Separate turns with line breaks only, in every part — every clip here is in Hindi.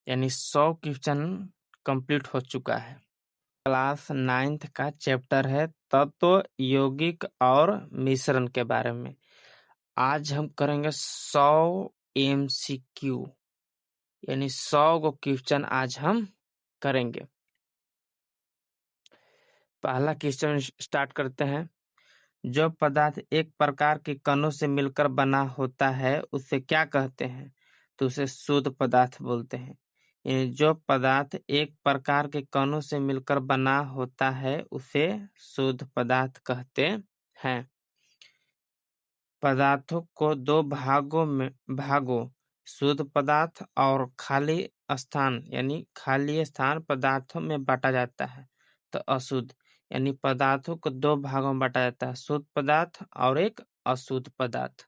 यानी 100 क्वेश्चन कंप्लीट हो चुका है। क्लास 9th का चैप्टर है तत्व, यौगिक और मिश्रण के बारे में। आज हम करेंगे 100 MCQ, यानी 100 गो क्वेश्चन आज हम करेंगे। पहला क्वेश्चन स्टार्ट करते हैं। जो पदार्थ एक प्रकार के कणों से मिलकर बना होता है उसे क्या कहते हैं? तो उसे शुद्ध पदार्थ बोलते हैं। यानी जो पदार्थ एक प्रकार के कणों से मिलकर बना होता है उसे शुद्ध पदार्थ कहते हैं। पदार्थों को दो भागों शुद्ध पदार्थ और खाली स्थान यानी खाली स्थान पदार्थों में बांटा जाता है। तो अशुद्ध यानी पदार्थों को दो भागों में बांटा जाता है, शुद्ध पदार्थ और एक अशुद्ध पदार्थ।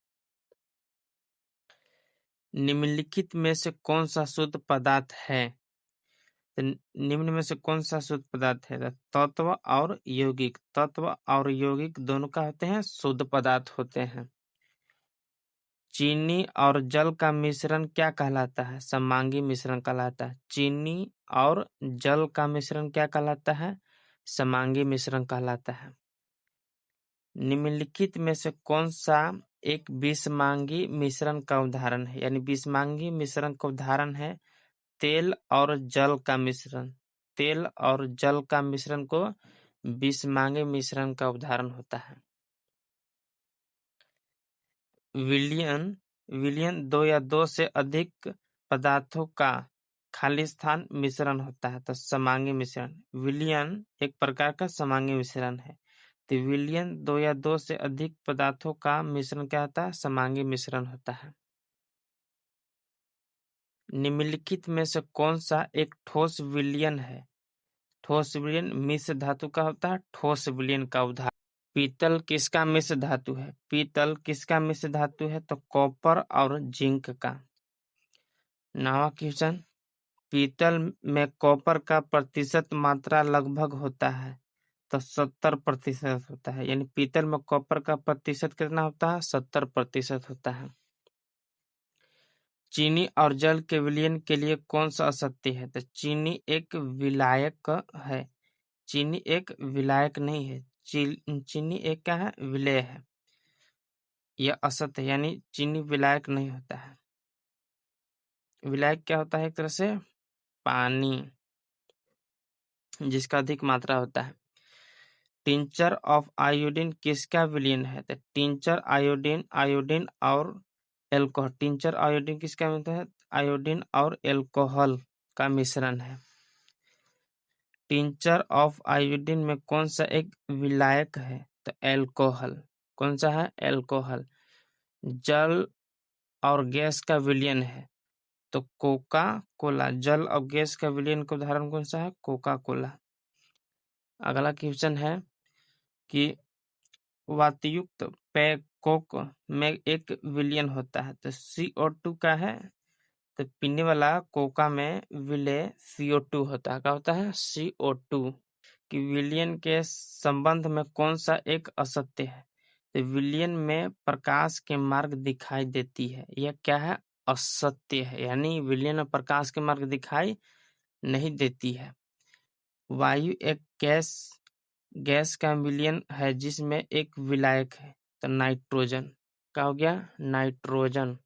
निम्नलिखित में से कौन सा शुद्ध पदार्थ है? तो निम्न में से कौन सा शुद्ध पदार्थ है? तत्व और यौगिक। तत्व और यौगिक दोनों का होते हैं शुद्ध पदार्थ होते हैं। चीनी और जल का मिश्रण क्या कहलाता है? समांगी मिश्रण कहलाता है। चीनी और जल का मिश्रण क्या कहलाता है? समांगी मिश्रण कहलाता है। निम्नलिखित में से कौन सा एक विषमांगी मिश्रण का उदाहरण है? यानी विषमांगी मिश्रण का उदाहरण है तेल और जल का मिश्रण। तेल और जल का मिश्रण को विषमांगी मिश्रण का उदाहरण होता है। विलयन दो या दो से अधिक पदार्थों का खाली स्थान मिश्रण होता है। तो समांगी मिश्रण। विलयन एक प्रकार का समांगी मिश्रण है। तो विलयन दो या दो से अधिक पदार्थों का मिश्रण क्या होता है? समांगी मिश्रण होता है। निम्नलिखित में से कौन सा एक ठोस विलयन है? ठोस विलयन मिश्र धातु का होता है। ठोस विलयन का उदाहरण पीतल किसका मिश्र धातु है? पीतल किसका मिश्र धातु है? तो कॉपर और जिंक का। नवा क्वेश्चन। पीतल में कॉपर का प्रतिशत मात्रा लगभग होता है तो 70% होता है। यानी पीतल में कॉपर का प्रतिशत कितना होता है? 70% होता है। चीनी और जल के विलयन के लिए कौन सा असत्य है? तो चीनी एक विलायक है। चीनी एक विलायक नहीं है। चीनी एक क्या है? विलेय है। यह असत्य है, यानी चीनी विलायक नहीं होता है। विलायक क्या होता है? एक तरह से पानी जिसका अधिक मात्रा होता है। टिंचर ऑफ आयोडीन किसका विलयन है? तो टिंचर आयोडीन और एल्कोहल। टिंचर आयोडीन किसका मिलता है? आयोडीन और एल्कोहल का मिश्रण है। टिंचर ऑफ आयोडीन में कौन सा एक विलायक है? तो एल्कोहल। कौन सा है? एल्कोहल। जल और गैस का विलयन है तो कोका कोला। जल और गैस का विलयन का उदाहरण कौन सा है? Coca Cola. अगला क्वेश्चन है कि वातयुक्त पेय कोक में एक विलयन होता है तो CO2 का है। तो पीने वाला कोका में विलेय CO2 होता है। क्या होता है? CO2। कि विलयन के संबंध में कौन सा एक असत्य है? तो विलयन में प्रकाश के मार्ग दिखाई देती है। यह क्या है? असत्य है। यानी विलयन में प्रकाश के मार्ग दिखाई नहीं देती है। वायु एक गैस का विलयन है जिसमें एक विलायक है तो नाइट्रोजन। क्या हो गया? नाइट्रोजन।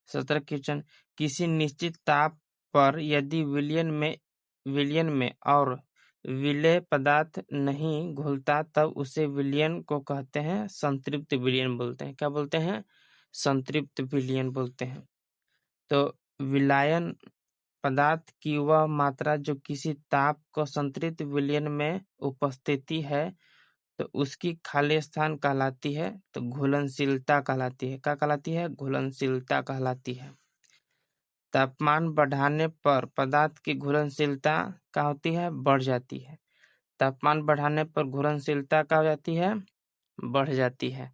17 क्वेश्चन। किसी निश्चित ताप पर यदि विलयन में और विलेय पदार्थ नहीं घुलता तब उसे विलयन को कहते हैं संतृप्त विलयन बोलते हैं। क्या बोलते हैं? संतृप्त विलयन बोलते हैं। तो विलायन पदार्थ की वह मात्रा जो किसी ताप को संतृप्त विलयन में उपस्थिति है तो उसकी खाली स्थान कहलाती है तो घुलनशीलता कहलाती है। क्या कहलाती है? घुलनशीलता कहलाती है। तापमान बढ़ाने पर पदार्थ की घुलनशीलता क्या होती है? बढ़ जाती है। तापमान बढ़ाने पर घुलनशीलता क्या हो जाती है? बढ़ जाती है।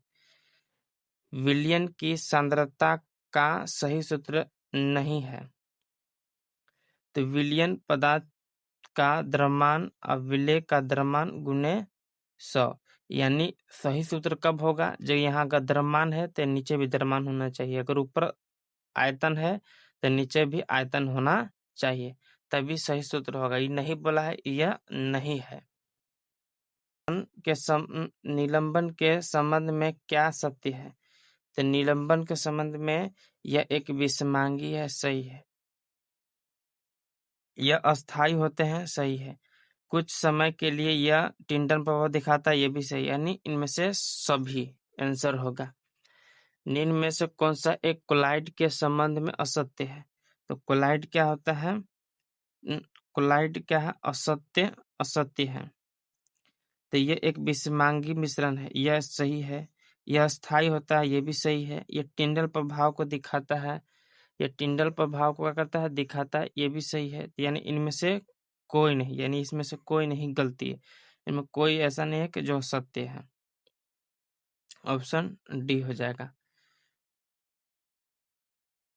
विलयन की सांद्रता का सही सूत्र नहीं है। तो विलयन पदार्थ का द्रव्यमान और विलेय का द्रव्यमान गुने 100। यानी सही सूत्र कब होगा? जब यहाँ का द्रव्यमान है तो नीचे भी द्रव्यमान होना चाहिए। अगर ऊपर आयतन है तो नीचे भी आयतन होना चाहिए, तभी सही सूत्र होगा। ये नहीं बोला है, यह नहीं है। निलंबन के संबंध में क्या सत्य है? तो निलंबन के संबंध में यह एक विषमांगी है, सही है। यह अस्थाई होते हैं, सही है। कुछ समय के लिए यह टिंडन प्रभाव दिखाता है, यह भी सही, यानी इनमें से सभी आंसर होगा। निम्न में से कौन सा एक कोलाइड के संबंध में असत्य है? तो कोलाइड क्या होता है? कोलाइड क्या है? असत्य, असत्य है। तो ये एक विषमांगी मिश्रण है, यह सही है। यह स्थायी होता है, यह भी सही है। यह टिंडल प्रभाव को दिखाता है, यह टिंडल प्रभाव को क्या करता है? दिखाता है, यह भी सही है। यानी इनमें से कोई नहीं, यानी इसमें से कोई नहीं गलती है, इनमें कोई ऐसा नहीं है कि जो सत्य है। ऑप्शन डी हो जाएगा।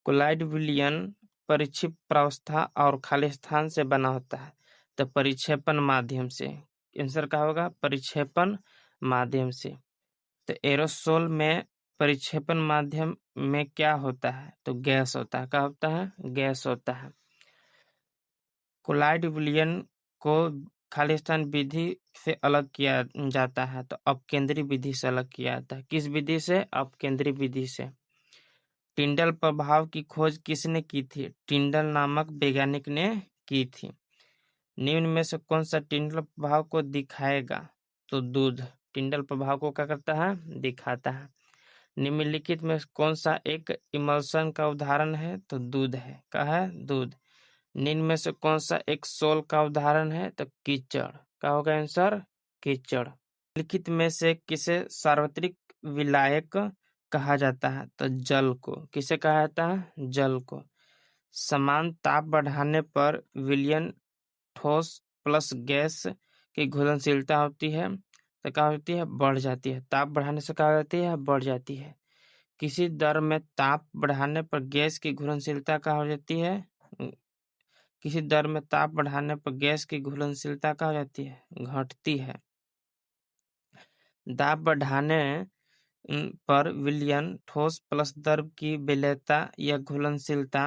कोलाइड विलयन परिक्षिप्त प्रावस्था और खाली स्थान से बना होता है, तो परिक्षेपण माध्यम से। आंसर क्या होगा? परिक्षेपण माध्यम से। तो एरोसोल में परिक्षेपण माध्यम में क्या होता है? तो गैस होता है। क्या होता है? गैस होता है। कोलाइड विलयन को खाली स्थान विधि से अलग किया जाता है, तो अपकेंद्री विधि से अलग किया जाता है। किस विधि से? अपकेंद्री विधि से। टिंडल प्रभाव की खोज किसने की थी? टिंडल नामक वैज्ञानिक ने की थी। निम्न में से कौन सा टिंडल प्रभाव को दिखाएगा? तो दूध टिंडल प्रभाव को क्या करता है? दिखाता है। निम्नलिखित में कौन सा एक इमल्शन का उदाहरण है? तो दूध है। क्या है? दूध। निम्न में से कौन सा एक सोल का उदाहरण है? तो कीचड़। क्या होगा आंसर? कीचड़। लिखित में से किसे सार्वत्रिक विलायक कहा जाता है? तो जल को। किसे कहा जाता है? जल को। समान ताप बढ़ाने पर विलयन ठोस प्लस गैस की घुलनशीलता होती है, तो क्या होती है? बढ़ जाती है। ताप बढ़ाने से क्या होती है? बढ़ जाती है। किसी दर में ताप बढ़ाने पर गैस की घुलनशीलता क्या हो जाती है? किसी दर में ताप बढ़ाने पर गैस की घुलनशीलता क्या हो जाती है? घटती है। दाब बढ़ाने पर विलयन ठोस प्लस द्रव की विलेयता या घुलनशीलता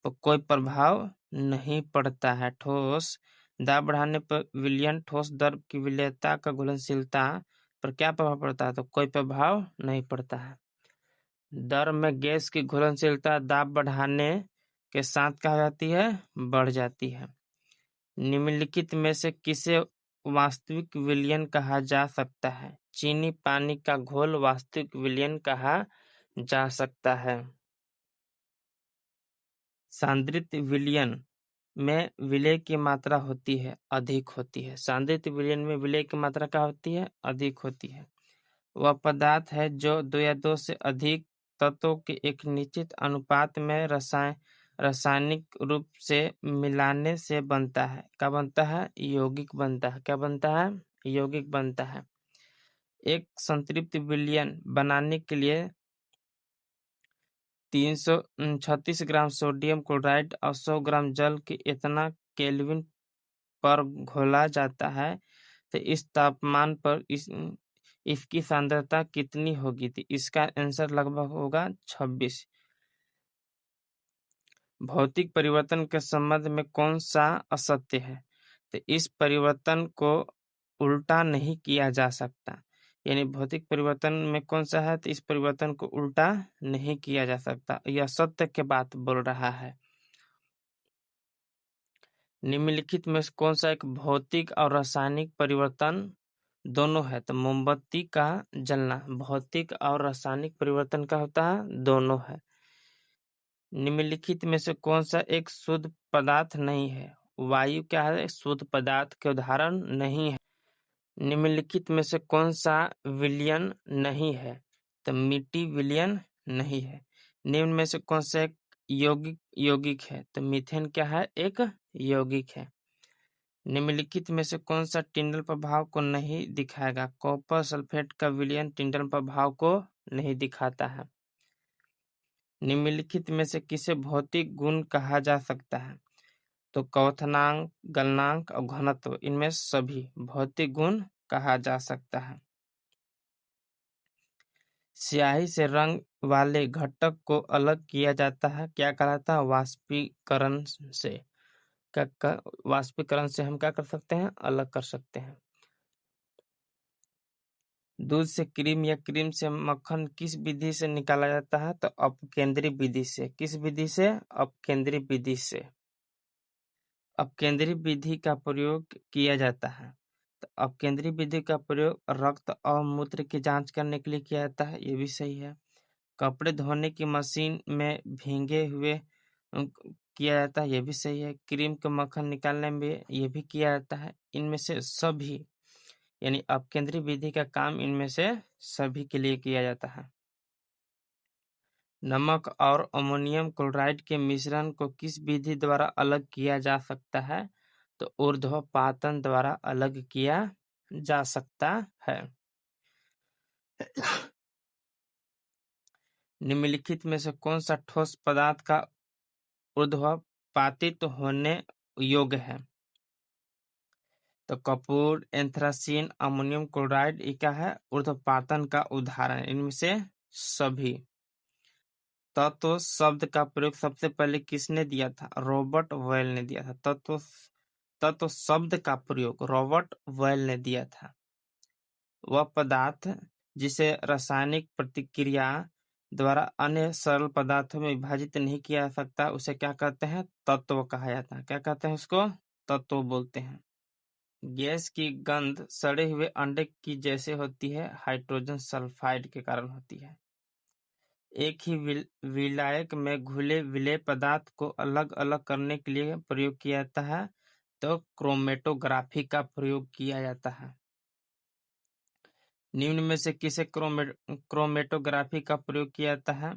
पर कोई प्रभाव नहीं पड़ता है। ठोस दाब बढ़ाने पर विलयन ठोस द्रव की विलेयता का घुलनशीलता पर क्या प्रभाव पड़ता है? तो कोई प्रभाव नहीं पड़ता है। दर में गैस की घुलनशीलता दाब बढ़ाने के साथ क्या हो जाती है? बढ़ जाती है। निम्नलिखित में से किसे वास्तविक विलयन कहा जा सकता है? चीनी पानी का घोल वास्तविक विलयन कहा जा सकता है। सांद्रित विलयन में विलय की मात्रा होती है, अधिक होती है। सांद्रित विलयन में विलय की मात्रा क्या होती है? अधिक होती है। वह पदार्थ है जो दो या दो से अधिक तत्वों के एक निश्चित अनुपात में रासायनिक रूप से मिलाने से बनता है। क्या बनता है? यौगिक बनता है। क्या बनता है? यौगिक बनता है। एक संतृप्त विलयन बनाने के लिए 336 ग्राम सोडियम क्लोराइड और 100 ग्राम जल के इतना केल्विन पर घोला जाता है, तो इस तापमान पर इसकी सांद्रता कितनी होगी? थी इसका आंसर लगभग होगा 26। भौतिक परिवर्तन के संबंध में कौन सा असत्य है? तो इस परिवर्तन को उल्टा नहीं किया जा सकता। यानी भौतिक परिवर्तन में कौन सा है? तो इस परिवर्तन को उल्टा नहीं किया जा सकता। यह सत्य की बात बोल रहा है। निम्नलिखित में से कौन सा एक भौतिक और रासायनिक परिवर्तन दोनों है? तो मोमबत्ती का जलना भौतिक और रासायनिक परिवर्तन का होता है, दोनों है। निम्नलिखित में से कौन सा एक शुद्ध पदार्थ नहीं है? वायु क्या है? शुद्ध पदार्थ के उदाहरण नहीं है। निम्नलिखित में से कौन सा विलयन नहीं है? तो मिट्टी विलयन नहीं है। निम्न में से कौन सा एक यौगिक है? तो मीथेन क्या है? एक यौगिक है। निम्नलिखित में से कौन सा टिंडल प्रभाव को नहीं दिखाएगा? कॉपर सल्फेट का विलयन टिंडल प्रभाव को नहीं दिखाता है। निम्नलिखित में से किसे भौतिक गुण कहा जा सकता है? तो क्वथनांक, गलनांक और घनत्व, इनमें सभी भौतिक गुण कहा जा सकता है। स्याही से रंग वाले घटक को अलग किया जाता है, क्या कहलाता है? वाष्पीकरण से। वाष्पीकरण से हम क्या कर सकते हैं? अलग कर सकते हैं। दूध से क्रीम या क्रीम से मक्खन किस विधि से निकाला जाता है? तो अपकेंद्री विधि से। किस विधि से? अपकेंद्री विधि से। अपकेंद्री विधि का प्रयोग किया जाता है। तो अपकेंद्री विधि का प्रयोग रक्त और मूत्र की जांच करने के लिए किया जाता है, ये भी सही है। कपड़े धोने की मशीन में भीगे हुए किया जाता है, ये भी सही है। क्रीम का मक्खन निकालने में ये भी किया जाता है। इनमें से सभी यानी अपकेंद्री विधि का काम इनमें से सभी के लिए किया जाता है। नमक और अमोनियम क्लोराइड के मिश्रण को किस विधि द्वारा अलग किया जा सकता है? तो ऊर्ध्वपातन द्वारा अलग किया जा सकता है। निम्नलिखित में से कौन सा ठोस पदार्थ का ऊर्ध्वपातित होने योग्य है? तो कपूर, एंथ्रासीन, अमोनियम क्लोराइड, ये क्या है? ऊर्ध्वपातन का उदाहरण। इनमें से सभी। तत्व शब्द का प्रयोग सबसे पहले किसने दिया था? रॉबर्ट बॉयल ने दिया था। तत्व शब्द का प्रयोग रॉबर्ट बॉयल ने दिया था। वह पदार्थ जिसे रासायनिक प्रतिक्रिया द्वारा अन्य सरल पदार्थों में विभाजित नहीं किया जा सकता, उसे क्या कहते हैं? तत्व कहा जाता है। क्या कहते हैं उसको? तत्व बोलते हैं। गैस की गंध सड़े हुए अंडे की जैसे होती है, हाइड्रोजन सल्फाइड के कारण होती है। एक ही विलायक में घुले विलेय पदार्थ को अलग अलग करने के लिए प्रयोग किया जाता है, तो क्रोमेटोग्राफी का प्रयोग किया जाता है। निम्न में से किसे क्रोमेटोग्राफी का प्रयोग किया जाता है?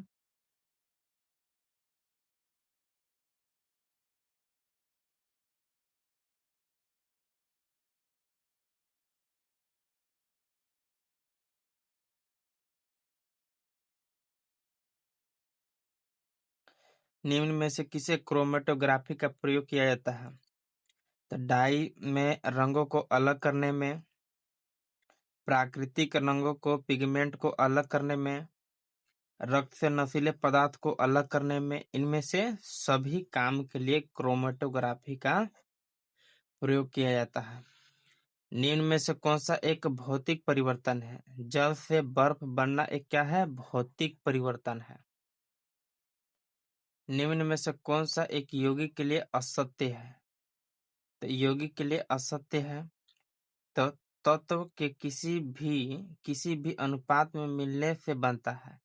निम्न में से किसे क्रोमेटोग्राफी का प्रयोग किया जाता है? तो डाई में रंगों को अलग करने में, प्राकृतिक रंगों को पिगमेंट को अलग करने में, रक्त से नशीले पदार्थ को अलग करने में, इनमें से सभी काम के लिए क्रोमेटोग्राफी का प्रयोग किया जाता है। निम्न में से कौन सा एक भौतिक परिवर्तन है? जल से बर्फ बनना एक क्या है? भौतिक परिवर्तन है। निम्न में से कौन सा एक यौगिक के लिए असत्य है? तो यौगिक के लिए असत्य है तो तत्व के किसी भी अनुपात में मिलने से बनता है।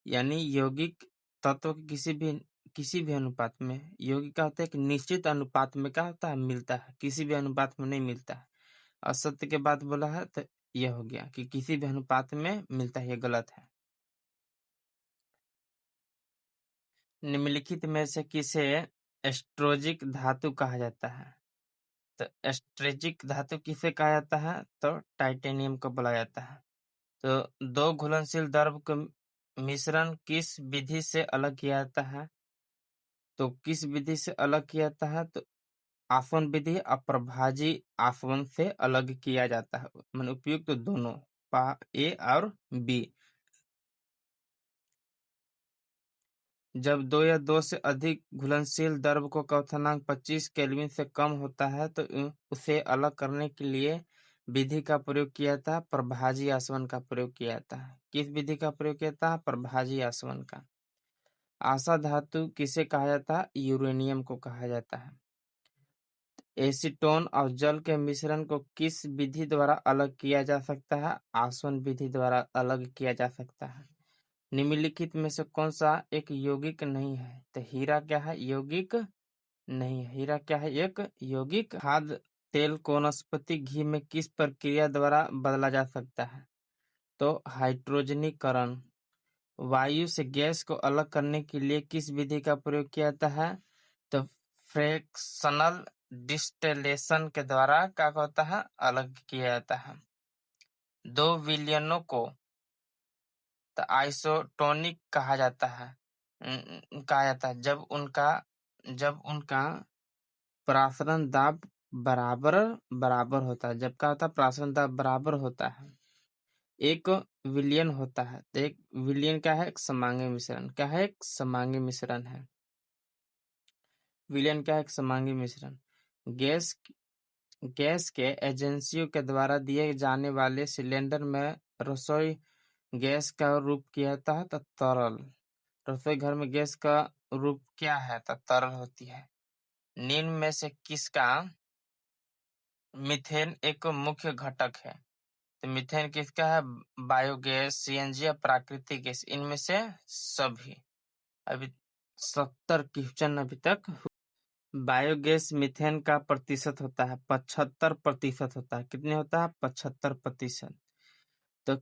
यानी यौगिक तत्व के किसी भी अनुपात में, यौगिक का होता है एक निश्चित अनुपात में क्या होता है? मिलता है। किसी भी अनुपात में नहीं मिलता है। असत्य के बाद बोला है तो यह हो गया कि किसी भी अनुपात में मिलता है, यह गलत है। निम्नलिखित में से किसे एस्ट्रोजिक धातु कहा जाता है? तो एस्ट्रेजिक धातु किसे कहा जाता है? तो टाइटेनियम को बोला जाता है। तो दो घुलनशील द्रव का मिश्रण किस विधि से अलग किया जाता है? तो किस विधि से अलग किया जाता है? तो आसवन विधि और प्रभाजी आसवन से अलग किया जाता है। मैंने उपयुक्त तो दोनों ए और बी। जब दो या दो से अधिक घुलनशील द्रव को क्वथनांक 25 केल्विन से कम होता है तो उसे अलग करने के लिए विधि का प्रयोग किया जाता है, प्रभाजी आसवन का प्रयोग किया जाता है। किस विधि का प्रयोग किया जाता है? प्रभाजी आसवन का। आशा धातु किसे कहा जाता है? यूरेनियम को कहा जाता है। एसीटोन और जल के मिश्रण को किस विधि द्वारा अलग किया जा सकता है? आसवन विधि द्वारा अलग किया जा सकता है। निम्नलिखित में से कौन सा एक यौगिक नहीं है? तो हीरा क्या है? यौगिक नहीं है। हीरा क्या है? एक यौगिक। खाद्य तेल को वनस्पति घी में किस प्रक्रिया द्वारा बदला जा सकता है? तो हाइड्रोजनीकरण। वायु से गैस को अलग करने के लिए किस विधि का प्रयोग किया जाता है? तो फ्रैक्शनल डिस्टिलेशन के द्वारा क्या होता है? अलग किया जाता है। दो विलयनों को तो आइसोटोनिक कहा जाता है। जब उनका प्रासरण दाब बराबर बराबर होता है। जब क्या होता है? प्रासरण दाब बराबर होता है। एक विलयन होता है, तो एक विलयन क्या है? एक समांगी मिश्रण। क्या है? एक समांगी मिश्रण है। विलयन क्या है? एक समांगी मिश्रण। गैस गैस के एजेंसियों के द्वारा दिए जाने वाले सिलेंडर में रसोई गैस का रूप क्या होता है? तो तरल। रसोई घर में गैस का रूप क्या है? तो तरल होती है। निम्न में से किसका मीथेन एक मुख्य घटक है? तो मीथेन किसका है? बायोगैस, सीएनजी या प्राकृतिक गैस, इनमें से सभी। अभी 70 क्वेश्चन अभी तक। बायोगैस मीथेन का प्रतिशत होता है 75% होता है। कितने होता है? 75%। तो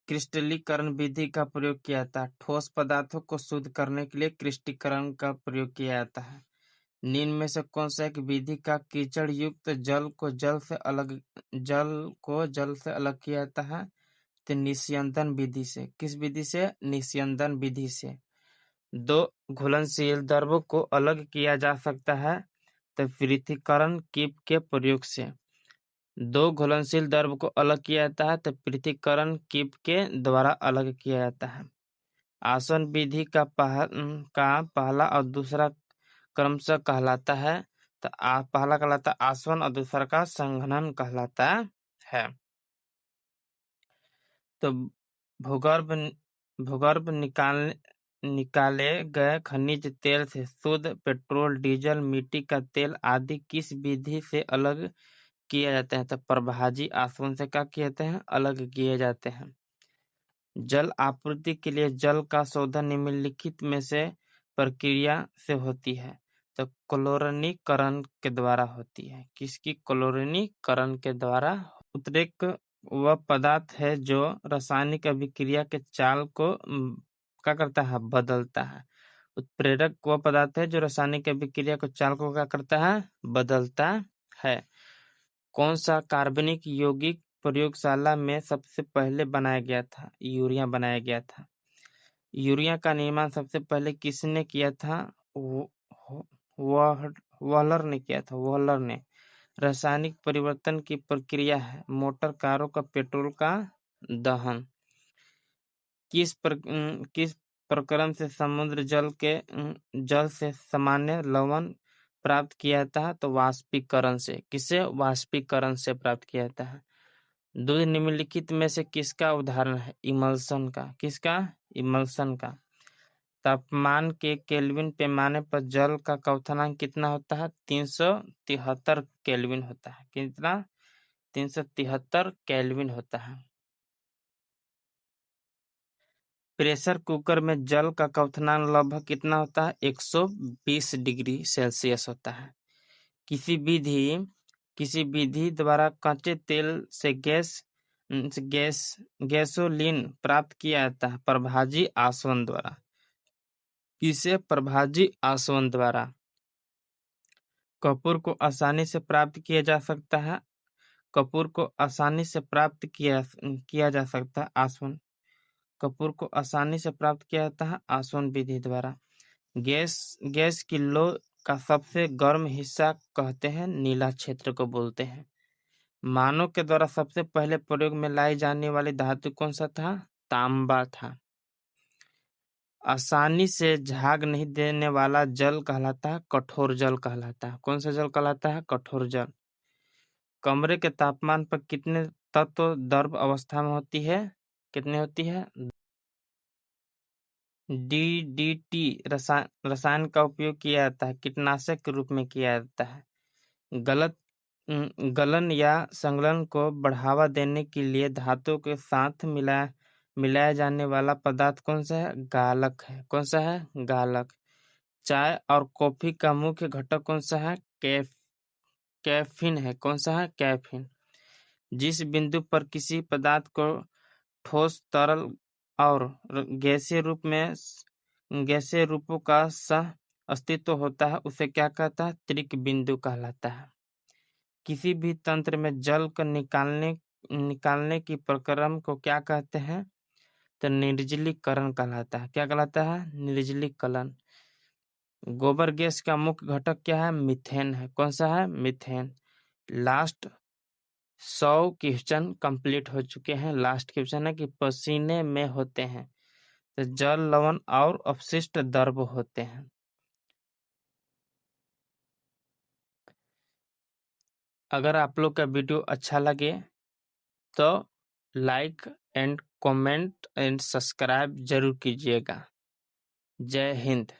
क्रिस्टलीकरण विधि का प्रयोग किया जाता है। ठोस पदार्थों को शुद्ध करने के लिए क्रिस्टलीकरण का प्रयोग किया जाता है। निम्न में से कौन सा एक विधि का कीचड़ युक्त जल को जल से अलग किया जाता है? तो निस्यंदन विधि से। किस विधि से? निस्यंदन विधि से। दो घुलनशील द्रव्यों को अलग किया जा सकता है तो पृथक्करण कीप के प्रयोग से। दो घुलनशील द्रव्य को अलग किया जाता है तो पृथक्करण कीप के द्वारा अलग किया जाता है। आसवन विधि का पहला और दूसरा क्रमशः कहलाता है। तो पहला कहलाता है आसवन और दूसरा का संघनन कहलाता है। तो भूगर्भ भूगर्भ निकाले गए खनिज तेल से शुद्ध पेट्रोल, डीजल, मिट्टी का तेल आदि किस विधि से अलग किया जाता है? तो प्रभाजी आसवन से क्या किए जाते हैं? अलग किए जाते हैं। जल आपूर्ति के लिए जल का शोधन निम्नलिखित में से प्रक्रिया से होती है। तो क्लोरीनीकरण के द्वारा होती है। किसकी? क्लोरीनीकरण के द्वारा। उत्प्रेरक वह पदार्थ है जो रासायनिक अभिक्रिया के चाल को क्या करता है? बदलता है। उत्प्रेरक वह पदार्थ है जो रासायनिक अभिक्रिया के चाल को क्या करता है? बदलता है। कौन सा कार्बनिक यौगिक प्रयोगशाला में सबसे पहले बनाया गया था? यूरिया बनाया गया था। यूरिया का निर्माण सबसे पहले किसने किया था? वॉलर ने किया था। वॉलर ने। रासायनिक परिवर्तन की प्रक्रिया है मोटर कारों का पेट्रोल का दहन। किस प्रक्रम से समुद्र जल से सामान्य लवण प्राप्त किया जाता है? तो वाष्पीकरण से। किसे? वाष्पीकरण से प्राप्त किया जाता है। दूध निम्नलिखित में से किसका उदाहरण है? इमल्सन का। किसका? इमल्सन का। तापमान के केल्विन पैमाने पर जल का क्वथनांक कितना होता है? 373 केल्विन होता है। कितना? 373 केल्विन होता है। प्रेशर कुकर में जल का क्वथनांक लगभग कितना होता है? 120 डिग्री सेल्सियस होता है। किसी विधि द्वारा कच्चे तेल से गैसोलीन प्राप्त किया जाता है प्रभाजी आसवन द्वारा। किसे? प्रभाजी आसवन द्वारा। कपूर को आसानी से प्राप्त किया जा सकता है। कपूर को आसानी से प्राप्त किया जा सकता है आसवन। कपूर को आसानी से प्राप्त किया जाता है आसवन विधि द्वारा। गैस की लौ का सबसे गर्म हिस्सा कहते हैं नीला क्षेत्र को बोलते हैं। मानव के द्वारा सबसे पहले प्रयोग में लाई जाने वाली धातु कौन सा था? तांबा था। आसानी से झाग नहीं देने वाला जल कहलाता है कठोर जल कहलाता है। कौन सा जल कहलाता है? कठोर जल। कमरे के तापमान पर कितने तत्व द्रव अवस्था में होती है? कितनी होती है? डीडीटी रसायन का उपयोग किया जाता है कीटनाशक के रूप में किया जाता है। गलन या संलयन को बढ़ावा देने के लिए धातु के साथ मिलाया जाने वाला पदार्थ कौन सा है? गालक है। कौन सा है? गालक। चाय और कॉफी का मुख्य घटक कौन सा है? कैफीन है। कौन सा है? कैफीन। जिस बिंदु पर किसी पदार्थ को ठोस, तरल और गैसीय रूपों का सह अस्तित्व होता है उसे क्या कहता है? त्रिक बिंदु कहलाता है। किसी भी तंत्र में जल को निकालने की प्रक्रम को क्या कहते हैं? तो निर्जलीकरण कहलाता है। क्या कहलाता है? निर्जलीकरण। गोबर गैस का मुख्य घटक क्या है? मीथेन है। कौन सा है? मीथेन। लास्ट 100 क्वेश्चन कंप्लीट हो चुके हैं। लास्ट क्वेश्चन है कि पसीने में होते हैं तो जल, लवण और अपशिष्ट द्रव होते हैं। अगर आप लोग का वीडियो अच्छा लगे तो like and comment and subscribe जरूर कीजिएगा। जय हिंद।